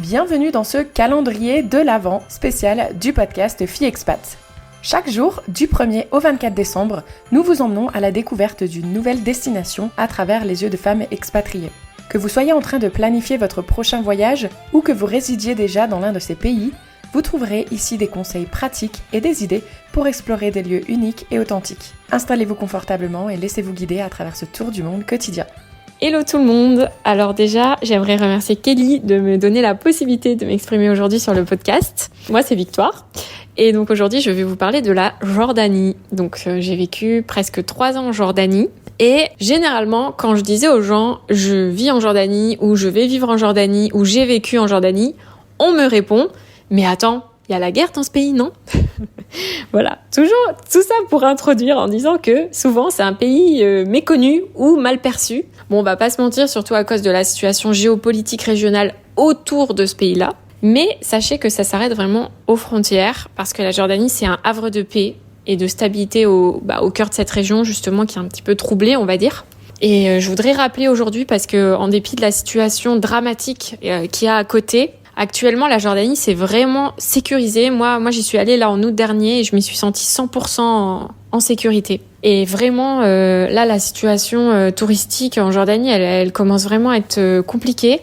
Bienvenue dans ce calendrier de l'Avent spécial du podcast Filles Expat. Chaque jour, du 1er au 24 décembre, nous vous emmenons à la découverte d'une nouvelle destination à travers les yeux de femmes expatriées. Que vous soyez en train de planifier votre prochain voyage ou que vous résidiez déjà dans l'un de ces pays, vous trouverez ici des conseils pratiques et des idées pour explorer des lieux uniques et authentiques. Installez-vous confortablement et laissez-vous guider à travers ce tour du monde quotidien. Hello tout le monde. Alors déjà, j'aimerais remercier Kelly de me donner la possibilité de m'exprimer aujourd'hui sur le podcast. Moi, c'est Victoire. Et donc aujourd'hui, je vais vous parler de la Jordanie. Donc j'ai vécu presque 3 ans en Jordanie. Et généralement, quand je disais aux gens « je vis en Jordanie » ou « je vais vivre en Jordanie » ou « j'ai vécu en Jordanie », on me répond « mais attends, il y a la guerre dans ce pays, non ?» Voilà, toujours tout ça pour introduire en disant que souvent c'est un pays méconnu ou mal perçu. Bon, on va pas se mentir, surtout à cause de la situation géopolitique régionale autour de ce pays-là. Mais sachez que ça s'arrête vraiment aux frontières parce que la Jordanie, c'est un havre de paix et de stabilité au cœur de cette région, justement, qui est un petit peu troublée, on va dire. Et je voudrais rappeler aujourd'hui, parce que en dépit de la situation dramatique qu'il y a à côté, actuellement, la Jordanie, c'est vraiment sécurisé. Moi, j'y suis allée là en août dernier et je m'y suis sentie 100% en sécurité. Et vraiment, là, la situation touristique en Jordanie, elle commence vraiment à être compliquée.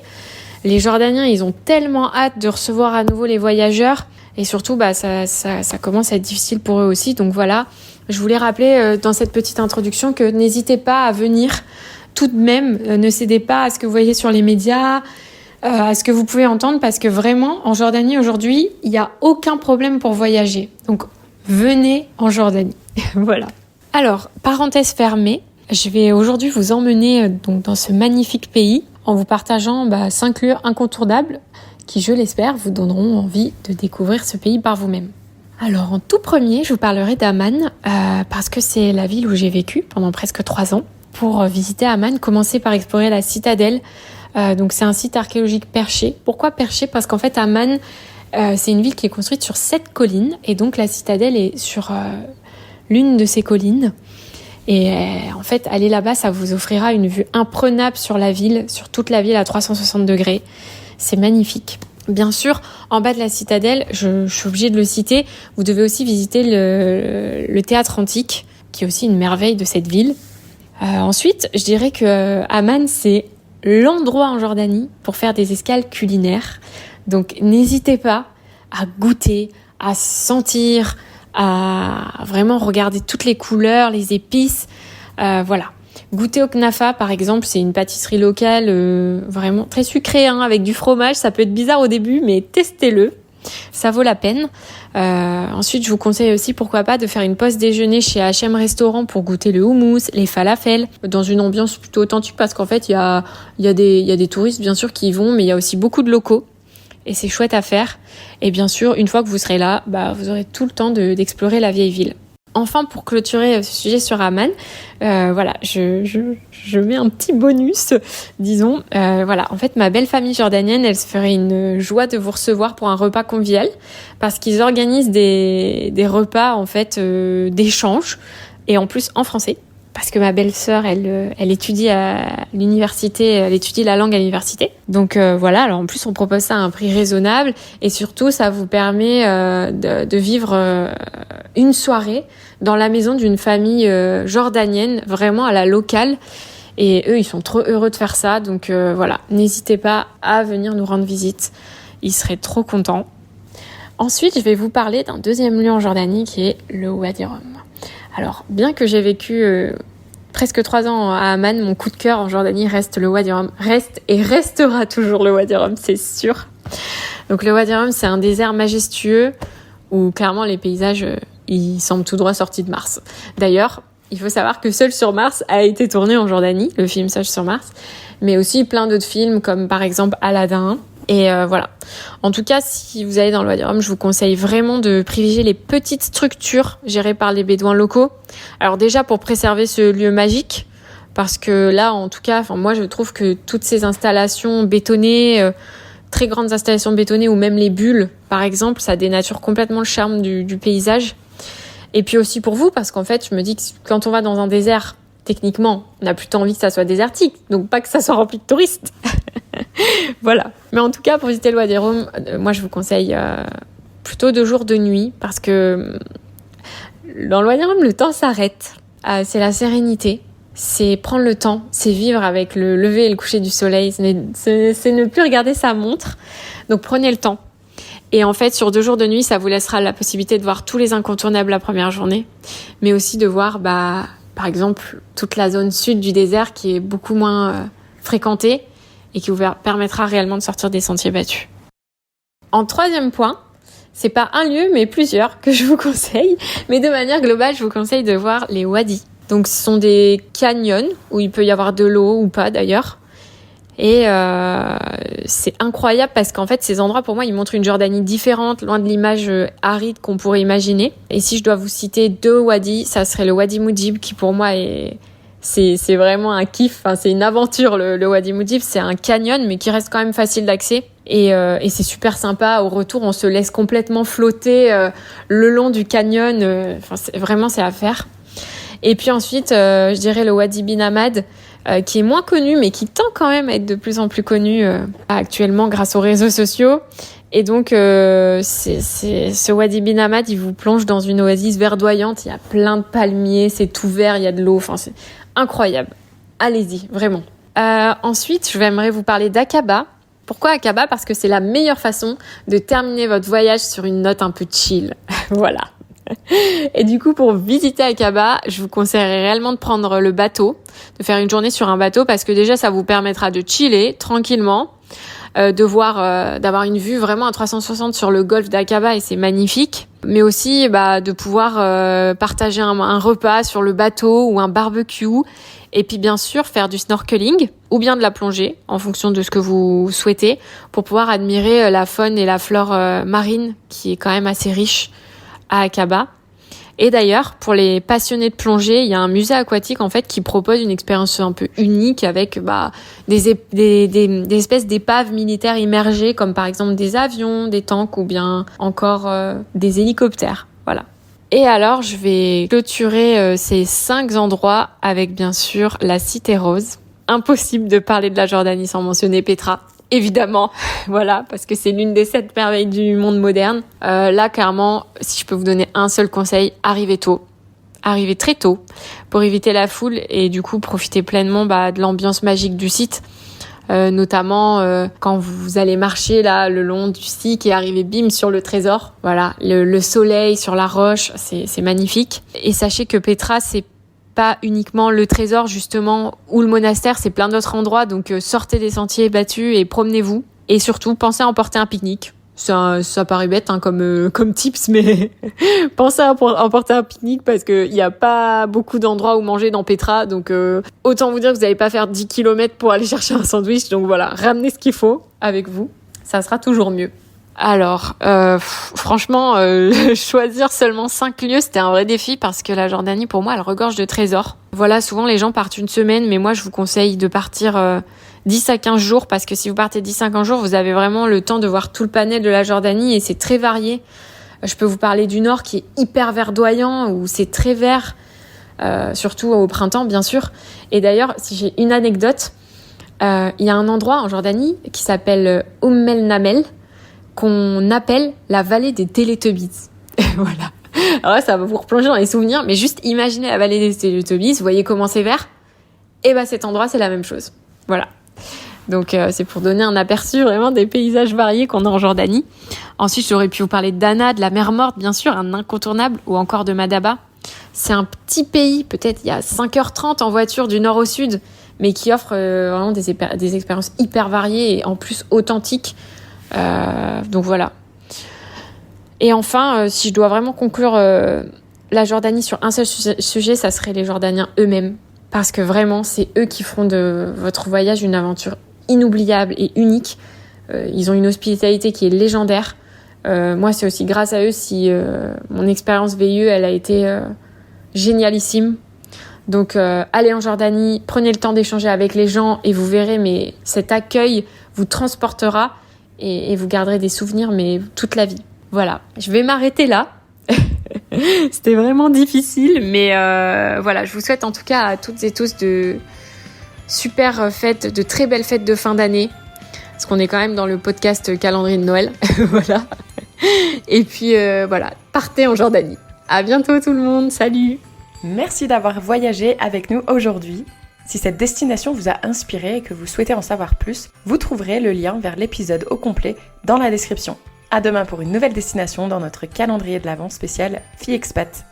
Les Jordaniens, ils ont tellement hâte de recevoir à nouveau les voyageurs. Et surtout, ça commence à être difficile pour eux aussi. Donc voilà, je voulais rappeler dans cette petite introduction que n'hésitez pas à venir tout de même. Ne cédez pas à ce que vous voyez sur les médias, à ce que vous pouvez entendre, parce que vraiment, en Jordanie aujourd'hui, il n'y a aucun problème pour voyager. Donc, venez en Jordanie. Voilà. Alors, parenthèse fermée, je vais aujourd'hui vous emmener donc dans ce magnifique pays en vous partageant 5 lieux incontournables qui, je l'espère, vous donneront envie de découvrir ce pays par vous-même. Alors, en tout premier, je vous parlerai d'Amman parce que c'est la ville où j'ai vécu pendant presque 3 ans. Pour visiter Amman, commencez par explorer la citadelle. Donc c'est un site archéologique perché. Pourquoi perché ? Parce qu'en fait Amman, c'est une ville qui est construite sur 7 collines et donc la citadelle est sur l'une de ces collines. Et en fait, aller là-bas, ça vous offrira une vue imprenable sur la ville, sur toute la ville à 360 degrés. C'est magnifique. Bien sûr, en bas de la citadelle, je suis obligée de le citer, vous devez aussi visiter le théâtre antique, qui est aussi une merveille de cette ville. Ensuite, je dirais que Amman, c'est l'endroit en Jordanie pour faire des escales culinaires. Donc n'hésitez pas à goûter, à sentir, à vraiment regarder toutes les couleurs, les épices. Voilà. Goûter au knafa, par exemple, c'est une pâtisserie locale vraiment très sucrée, avec du fromage. Ça peut être bizarre au début, mais testez-le. Ça vaut la peine. Ensuite, je vous conseille aussi, pourquoi pas, de faire une pause déjeuner chez H&M Restaurant pour goûter le houmous, les falafels, dans une ambiance plutôt authentique parce qu'en fait, il y a des touristes, bien sûr, qui y vont, mais il y a aussi beaucoup de locaux. Et c'est chouette à faire. Et bien sûr, une fois que vous serez là, vous aurez tout le temps d'explorer la vieille ville. Enfin, pour clôturer ce sujet sur Amman, je mets un petit bonus, disons. En fait, ma belle famille jordanienne, elle se ferait une joie de vous recevoir pour un repas convivial parce qu'ils organisent des repas en fait d'échange et en plus en français. Parce que ma belle-sœur, elle étudie à l'université, elle étudie la langue à l'université. Donc alors en plus on propose ça à un prix raisonnable et surtout ça vous permet de vivre une soirée dans la maison d'une famille jordanienne, vraiment à la locale. Et eux, ils sont trop heureux de faire ça. Donc n'hésitez pas à venir nous rendre visite. Ils seraient trop contents. Ensuite, je vais vous parler d'un deuxième lieu en Jordanie qui est le Wadi Rum. Alors, bien que j'ai vécu presque 3 ans à Amman, mon coup de cœur en Jordanie reste le Wadi Rum. Reste et restera toujours le Wadi Rum, c'est sûr. Donc le Wadi Rum, c'est un désert majestueux où clairement les paysages, ils semblent tout droit sortis de Mars. D'ailleurs, il faut savoir que Seul sur Mars a été tourné en Jordanie, le film Seul sur Mars, mais aussi plein d'autres films comme par exemple Aladdin. Et voilà. En tout cas, si vous allez dans le Wadi Rum, je vous conseille vraiment de privilégier les petites structures gérées par les bédouins locaux. Alors déjà pour préserver ce lieu magique, parce que là, en tout cas, moi je trouve que toutes ces installations bétonnées, très grandes installations bétonnées ou même les bulles, par exemple, ça dénature complètement le charme du paysage. Et puis aussi pour vous, parce qu'en fait, je me dis que quand on va dans un désert techniquement, on n'a plutôt envie que ça soit désertique, donc pas que ça soit rempli de touristes. Voilà. Mais en tout cas, pour visiter le Wadi Rum, moi je vous conseille plutôt 2 jours de nuit, parce que dans le Wadi Rum, le temps s'arrête. C'est la sérénité, c'est prendre le temps, c'est vivre avec le lever et le coucher du soleil, c'est ne plus regarder sa montre. Donc prenez le temps. Et en fait, sur 2 jours de nuit, ça vous laissera la possibilité de voir tous les incontournables la première journée, mais aussi de voir, par exemple, toute la zone sud du désert qui est beaucoup moins fréquentée et qui vous permettra réellement de sortir des sentiers battus. En 3e point, c'est pas un lieu, mais plusieurs que je vous conseille. Mais de manière globale, je vous conseille de voir les wadis. Donc, ce sont des canyons où il peut y avoir de l'eau ou pas d'ailleurs. Et c'est incroyable parce qu'en fait, ces endroits, pour moi, ils montrent une Jordanie différente, loin de l'image aride qu'on pourrait imaginer. Et si je dois vous citer 2 wadis, ça serait le Wadi Moudjib, qui pour moi c'est vraiment un kiff. Enfin, c'est une aventure, le Wadi Moudjib. C'est un canyon, mais qui reste quand même facile d'accès. Et c'est super sympa. Au retour, on se laisse complètement flotter le long du canyon. C'est à faire. Et puis ensuite, je dirais le Wadi Bin Hamad, qui est moins connu, mais qui tend quand même à être de plus en plus connu actuellement grâce aux réseaux sociaux. Et donc, ce Wadi Bin Hamad, il vous plonge dans une oasis verdoyante. Il y a plein de palmiers, c'est tout vert, il y a de l'eau. Enfin, c'est incroyable. Allez-y, vraiment. Ensuite, j'aimerais vous parler d'Aqaba. Pourquoi Aqaba ? Parce que c'est la meilleure façon de terminer votre voyage sur une note un peu chill. Voilà. Et du coup, pour visiter Aqaba, je vous conseillerais réellement de prendre le bateau, de faire une journée sur un bateau, parce que déjà, ça vous permettra de chiller tranquillement, d'avoir une vue vraiment à 360 sur le golfe d'Aqaba, et c'est magnifique. Mais aussi, de pouvoir partager un repas sur le bateau ou un barbecue. Et puis bien sûr, faire du snorkeling ou bien de la plongée, en fonction de ce que vous souhaitez, pour pouvoir admirer la faune et la flore marine, qui est quand même assez riche à Aqaba. Et d'ailleurs, pour les passionnés de plongée, il y a un musée aquatique en fait qui propose une expérience un peu unique avec des espèces d'épaves militaires immergées, comme par exemple des avions, des tanks ou bien encore des hélicoptères. Voilà. Et alors, je vais clôturer ces 5 endroits avec bien sûr la Cité Rose. Impossible de parler de la Jordanie sans mentionner Petra. Évidemment, voilà, parce que c'est l'une des 7 merveilles du monde moderne. Là, clairement, si je peux vous donner un seul conseil, arrivez tôt. Arrivez très tôt pour éviter la foule et du coup profiter pleinement de l'ambiance magique du site. Notamment quand vous allez marcher là le long du site et arriver bim sur le trésor. Voilà, le soleil sur la roche, c'est magnifique. Et sachez que Petra, c'est pas uniquement le trésor justement ou le monastère, c'est plein d'autres endroits, donc sortez des sentiers battus et promenez-vous. Et surtout, pensez à emporter un pique-nique. Ça paraît bête comme tips, mais pensez à emporter un pique-nique parce qu'il n'y a pas beaucoup d'endroits où manger dans Petra, donc autant vous dire que vous n'allez pas faire 10 km pour aller chercher un sandwich, donc voilà, ramenez ce qu'il faut avec vous, ça sera toujours mieux. Alors, franchement, choisir seulement 5 lieux, c'était un vrai défi parce que la Jordanie, pour moi, elle regorge de trésors. Voilà, souvent les gens partent une semaine, mais moi, je vous conseille de partir 10 à 15 jours parce que si vous partez 10 à 15 jours, vous avez vraiment le temps de voir tout le panel de la Jordanie et c'est très varié. Je peux vous parler du nord qui est hyper verdoyant, où c'est très vert, surtout au printemps, bien sûr. Et d'ailleurs, si j'ai une anecdote, il y a un endroit en Jordanie qui s'appelle El Namel, qu'on appelle la vallée des Télétubbies. Voilà. Alors là, ça va vous replonger dans les souvenirs, mais juste imaginez la vallée des Télétubbies, vous voyez comment c'est vert ? Et cet endroit, c'est la même chose. Voilà. Donc, c'est pour donner un aperçu vraiment des paysages variés qu'on a en Jordanie. Ensuite, j'aurais pu vous parler de Dana, de la mer Morte, bien sûr, un incontournable, ou encore de Madaba. C'est un petit pays, peut-être il y a 5h30 en voiture du nord au sud, mais qui offre vraiment des expériences hyper variées et en plus authentiques. Donc voilà. Et enfin, si je dois vraiment conclure la Jordanie sur un seul sujet, ça serait les Jordaniens eux-mêmes. Parce que vraiment, c'est eux qui feront de votre voyage une aventure inoubliable et unique. Ils ont une hospitalité qui est légendaire. Moi, c'est aussi grâce à eux si mon expérience VIE, elle a été génialissime. Donc, allez en Jordanie, prenez le temps d'échanger avec les gens et vous verrez, mais cet accueil vous transportera et vous garderez des souvenirs, mais toute la vie. Voilà, je vais m'arrêter là. C'était vraiment difficile, mais voilà, je vous souhaite en tout cas à toutes et tous de super fêtes, de très belles fêtes de fin d'année, parce qu'on est quand même dans le podcast calendrier de Noël, voilà. Et puis voilà, partez en Jordanie. À bientôt tout le monde, salut! Merci d'avoir voyagé avec nous aujourd'hui. Si cette destination vous a inspiré et que vous souhaitez en savoir plus, vous trouverez le lien vers l'épisode au complet dans la description. À demain pour une nouvelle destination dans notre calendrier de l'Avent spécial Filles Expat.